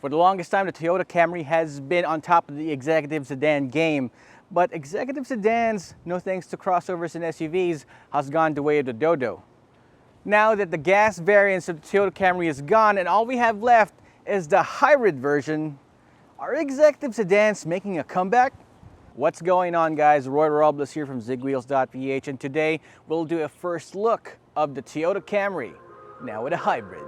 For the longest time, the Toyota Camry has been on top of the executive sedan game. But executive sedans, no thanks to crossovers and SUVs, has gone the way of the dodo. Now that the gas variants of the Toyota Camry is gone and all we have left is the hybrid version, are executive sedans making a comeback? What's going on, guys? Roy Robles here from Zigwheels.Ph, and today we'll do a first look of the Toyota Camry, now with a hybrid.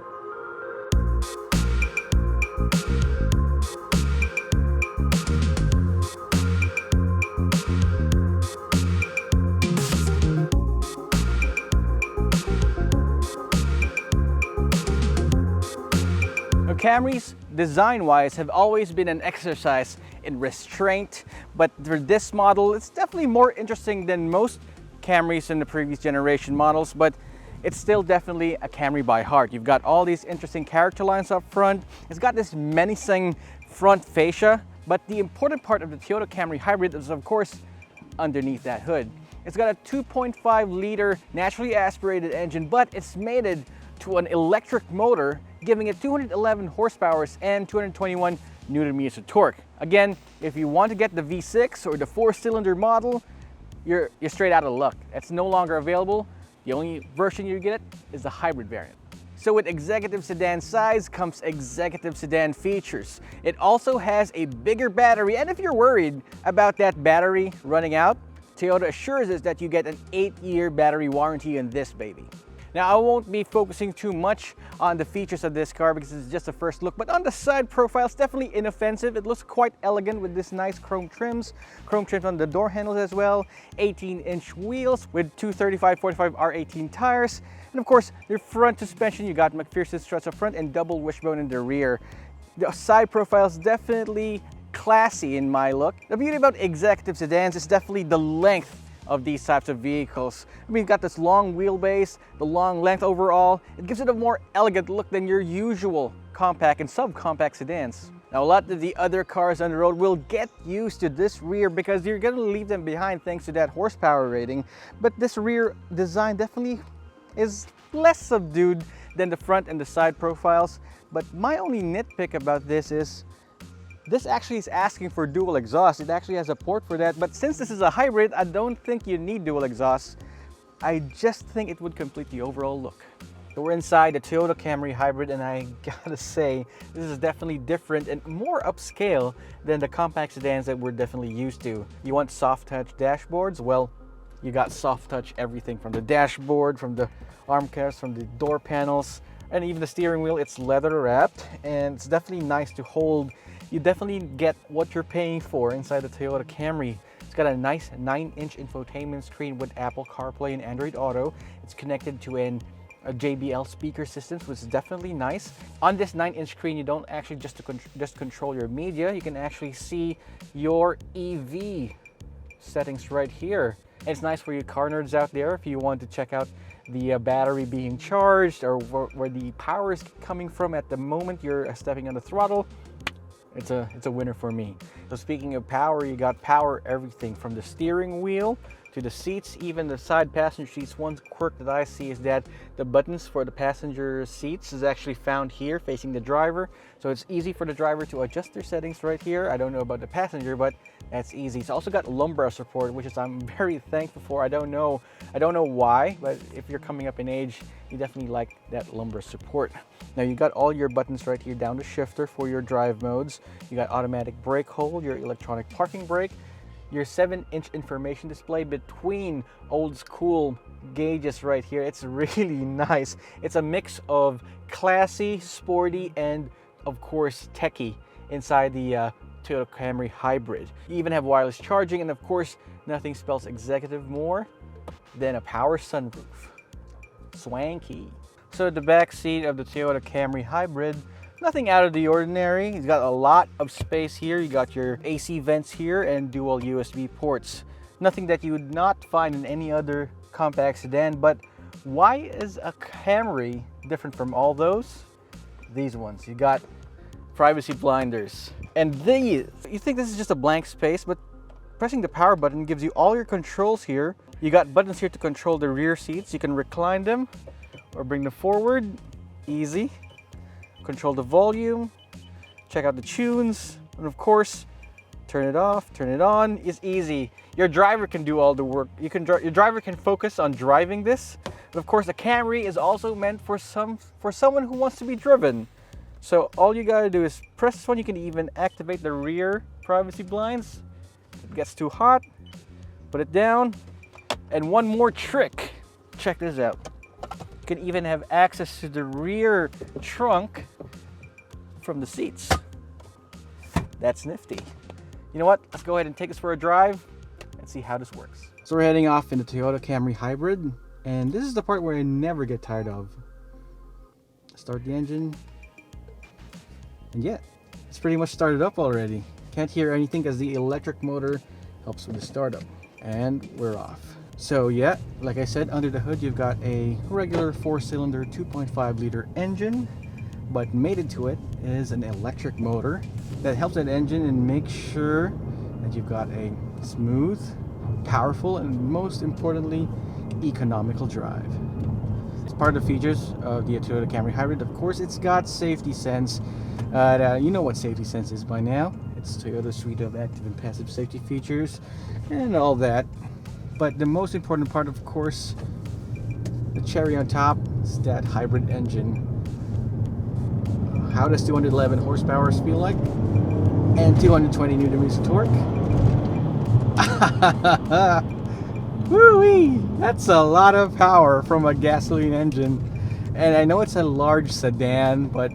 Camrys, design-wise, have always been an exercise in restraint, but for this model, it's definitely more interesting than most Camrys in the previous generation models, but it's still definitely a Camry by heart. You've got all these interesting character lines up front. It's got this menacing front fascia, but the important part of the Toyota Camry Hybrid is, of course, underneath that hood. It's got a 2.5-liter naturally aspirated engine, but it's mated to an electric motor, giving it 211 horsepower and 221 Newton meters of torque. Again, if you want to get the V6 or the 4-cylinder model, you're straight out of luck. It's no longer available. The only version you get is the hybrid variant. So with executive sedan size comes executive sedan features. It also has a bigger battery, and if you're worried about that battery running out, Toyota assures us that you get an 8-year battery warranty on this baby. Now, I won't be focusing too much on the features of this car because it's just a first look, but on the side profile, it's definitely inoffensive. It looks quite elegant with this nice chrome trims on the door handles as well, 18-inch wheels with 235/45 R18 tires, and of course, your front suspension, you got McPherson struts up front and double wishbone in the rear. The side profile is definitely classy in my look. The beauty about executive sedans is definitely the length of these types of vehicles. I mean, you've got this long wheelbase, the long length overall. It gives it a more elegant look than your usual compact and subcompact sedans. Now, a lot of the other cars on the road will get used to this rear because you're going to leave them behind thanks to that horsepower rating. But this rear design definitely is less subdued than the front and the side profiles. But my only nitpick about this is this actually is asking for dual exhaust. It actually has a port for that, but since this is a hybrid, I don't think you need dual exhaust. I just think it would complete the overall look. So we're inside the Toyota Camry Hybrid, and I gotta say, this is definitely different and more upscale than the compact sedans that we're definitely used to. You want soft touch dashboards? Well, you got soft touch everything from the dashboard, from the arm caps, from the door panels, and even the steering wheel. It's leather wrapped, and it's definitely nice to hold. You definitely get what you're paying for inside the Toyota Camry. It's got a nice 9-inch infotainment screen with Apple CarPlay and Android Auto. It's connected to a JBL speaker system, which is definitely nice. On this 9-inch screen, you don't actually just control your media. You can actually see your EV settings right here. And it's nice for you car nerds out there if you want to check out the battery being charged or where the power is coming from at the moment you're stepping on the throttle. It's a winner for me. So speaking of power, you got power everything from the steering wheel to the seats, even the side passenger seats. One quirk that I see is that the buttons for the passenger seats is actually found here facing the driver. So it's easy for the driver to adjust their settings right here. I don't know about the passenger, but that's easy. It's also got lumbar support, which is I'm very thankful for. I don't know why, but if you're coming up in age, you definitely like that lumbar support. Now you got all your buttons right here down the shifter for your drive modes. You got automatic brake hold, your electronic parking brake, your 7-inch information display between old school gauges right here. It's really nice. It's a mix of classy, sporty, and of course techie inside the Toyota Camry Hybrid. You even have wireless charging, and of course nothing spells executive more than a power sunroof. Swanky. So the back seat of the Toyota Camry Hybrid, nothing out of the ordinary. It's got a lot of space here. You got your AC vents here and dual USB ports. Nothing that you would not find in any other compact sedan, but why is a Camry different from all those? These ones. You got privacy blinders. And these, you think this is just a blank space, but pressing the power button gives you all your controls here. You got buttons here to control the rear seats. You can recline them or bring them forward. Easy. Control the volume, check out the tunes, and of course, turn it off, turn it on. It's easy. Your driver can do all the work. Your driver can focus on driving this. But of course, the Camry is also meant for someone who wants to be driven. So all you gotta do is press this one. You can even activate the rear privacy blinds. If it gets too hot, put it down. And one more trick. Check this out. You can even have access to the rear trunk from the seats. That's nifty. You know what? Let's go ahead and take this for a drive and see how this works. So we're heading off in the Toyota Camry Hybrid, and this is the part where I never get tired of. Start the engine, and yeah, it's pretty much started up already. Can't hear anything because the electric motor helps with the startup. And we're off. So yeah, like I said, under the hood you've got a regular 4-cylinder 2.5 liter engine, but mated to it is an electric motor that helps that engine and makes sure that you've got a smooth, powerful, and most importantly, economical drive. It's part of the features of the Toyota Camry Hybrid. Of course, it's got safety sense. You know what safety sense is by now. It's Toyota's suite of active and passive safety features and all that. But the most important part, of course, the cherry on top, is that hybrid engine. How does 211 horsepower feel like? And 220 newton meters of torque. Woo-wee! That's a lot of power from a gasoline engine. And I know it's a large sedan, but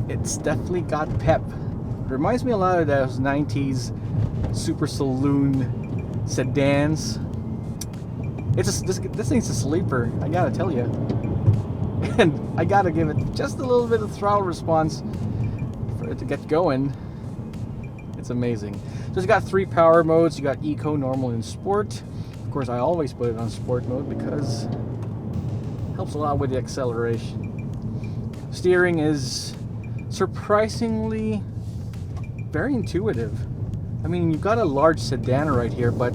it's definitely got pep. It reminds me a lot of those 90s super saloon sedans. This thing's a sleeper, I gotta tell you. And I gotta give it just a little bit of throttle response for it to get going. It's amazing. So it's got 3 power modes. You got Eco, Normal, and Sport. Of course, I always put it on Sport mode because it helps a lot with the acceleration. Steering is surprisingly very intuitive. I mean, you've got a large sedan right here, but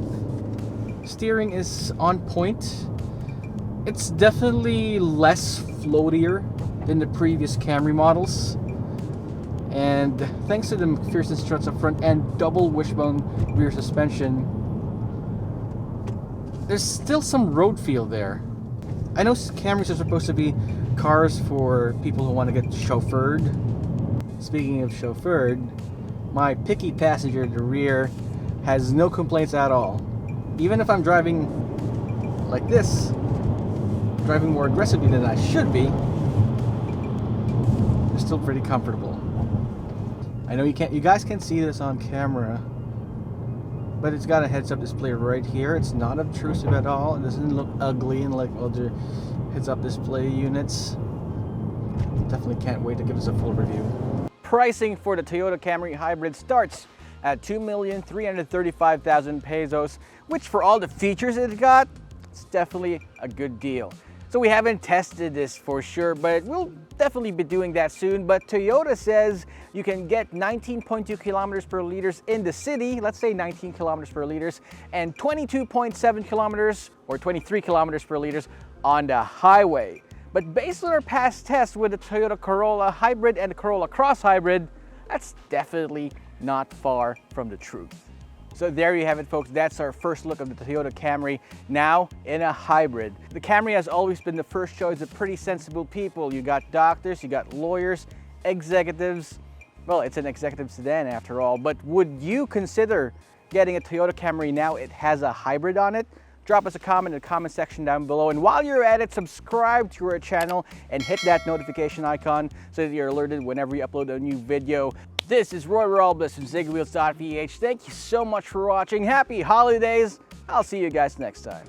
steering is on point. It's definitely less floatier than the previous Camry models. And thanks to the McPherson struts up front and double wishbone rear suspension, there's still some road feel there. I know Camrys are supposed to be cars for people who want to get chauffeured. Speaking of chauffeured, my picky passenger at the rear has no complaints at all. Even if I'm driving like this, driving more aggressively than I should be, they're still pretty comfortable. I know you guys can't see this on camera, but it's got a heads-up display right here. It's not obtrusive at all. It doesn't look ugly and like other heads-up display units. Definitely can't wait to give us a full review. Pricing for the Toyota Camry Hybrid starts at 2,335,000 pesos, which for all the features it got, it's definitely a good deal. So we haven't tested this for sure, but we'll definitely be doing that soon. But Toyota says you can get 19.2 kilometers per liter in the city, let's say 19 kilometers per liter, and 22.7 kilometers or 23 kilometers per liter on the highway. But based on our past tests with the Toyota Corolla Hybrid and the Corolla Cross Hybrid, that's definitely not far from the truth. So there you have it, folks. That's our first look of the Toyota Camry, now in a hybrid. The Camry has always been the first choice of pretty sensible people. You got doctors, you got lawyers, executives. Well, it's an executive sedan after all, but would you consider getting a Toyota Camry now it has a hybrid on it? Drop us a comment in the comment section down below. And while you're at it, subscribe to our channel and hit that notification icon so that you're alerted whenever we upload a new video. This is Roy Robles from Zigwheels.Ph. Thank you so much for watching. Happy holidays. I'll see you guys next time.